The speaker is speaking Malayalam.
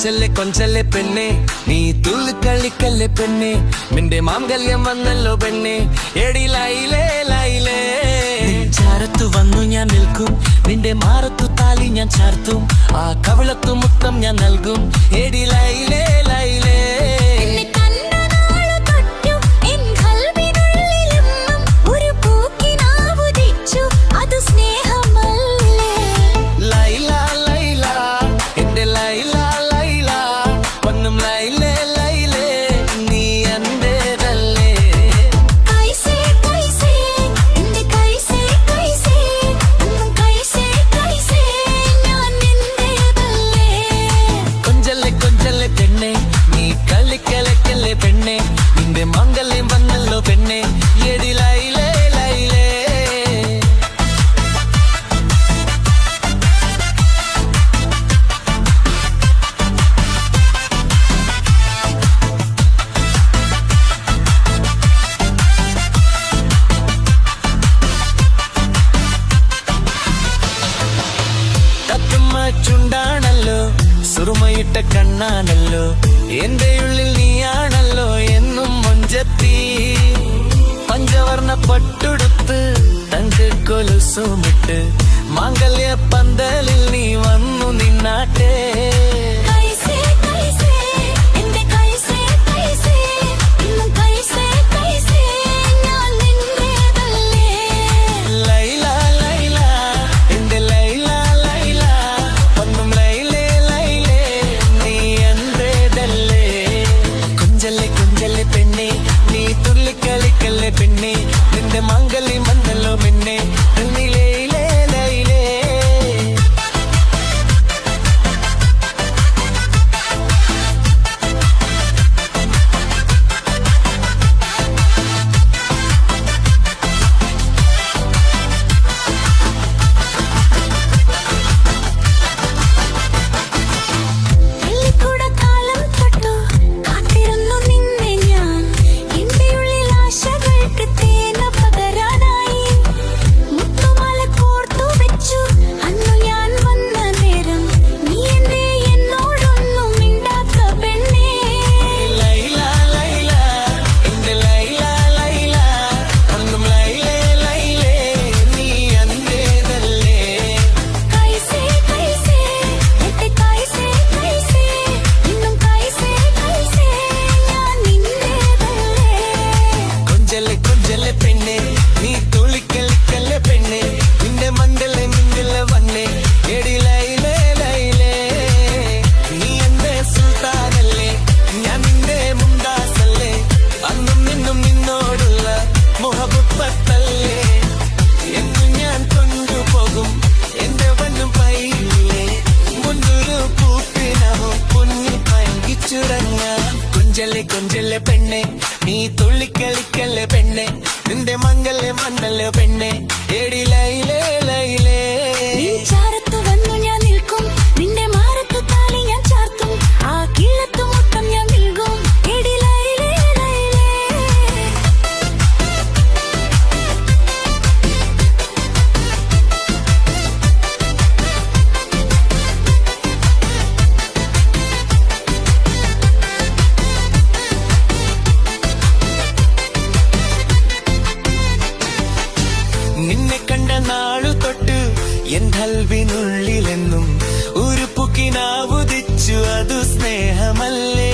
കൊഞ്ചല്ലേ പെണ്ണെ നീ തുള്ളി കളിക്കല്ലേ പെണ്ണെ നിന്റെ മാംഗല്യം വന്നല്ലോ പെണ്ണെ എടി ലൈലേ ലൈലേ ചാരത്തു വന്നു ഞാൻ നിൽക്കും നിന്റെ മാറത്തു താലി ഞാൻ ചാർത്തും ആ കവിളത്തു മുത്തം ഞാൻ നൽകും എടി ലൈലേ ലൈലേ പെണ്ണെ നിന്റെ മംഗല്യം വന്നല്ലോ പെണ്ണെ എടി ലൈലേ ലൈലേ തത്തുമ്മ ചുണ്ടാണല്ലോ സുറുമയിട്ട കണ്ണാണല്ലോ എന്റെ ഉള്ളിൽ നീയാണല്ലോ എന്നും മൊഞ്ചത്തി പഞ്ചവർണ്ണ പട്ടുടുത്ത് തങ്കക്കൊലുസുമിട്ട് മാംഗല്യ പന്തലിൽ നീ വന്നു നിന്നാട്ടെ പെണ്ണെ നിന്റെ മംഗല്യം വന്നല്ലോ പെണ്ണെ ലൈലേ ലൈലേ പെണ്ണെ നീ തുള്ളിക്കളിക്കല്ലേ പെണ്ണെ നിന്റെ മണ്ടലെ മിന്നല വന്നേ എടി ലൈലേ ലൈലേ നീ എന്റെ സുൽത്താനല്ലേ ഞാൻ നിന്റെ മുംതാസല്ലേ അന്നും നിന്നും നിന്നോടുള്ള മുഹബത്തല്ലേ എന്നും ഞാൻ കൊണ്ടുപോകും എന്റെ വന്നും പൈയില്ലേ മുന്നൊരു പൂപ്പിനാവും പൊന്നി പങ്കിച്ചുടങ്ങാൻ കൊഞ്ചല്ലേ പെണ്ണെ നീ തുള്ളിക്കളിക്കല്ലേ പെണ്ണെ നിന്റെ മംഗല്യം വന്നല്ലോ പെണ്ണെ എടി ലൈലേ ലൈലേ ചാരത്തു വന്നു ഞാൻ നിൽക്കും നിന്റെ മാറത്തു താലി ഞാൻ ചാർത്തും ആ കീഴത്തു മുത്തം ഞാൻ നൽകും എടി ലൈലേ ലൈലേ നിന്നെ കണ്ട നാളു തൊട്ട് എൻ കൽവിനുള്ളിലെന്നും ഒരു പുക്കിനാവുദിച്ചു അതു സ്നേഹമല്ലേ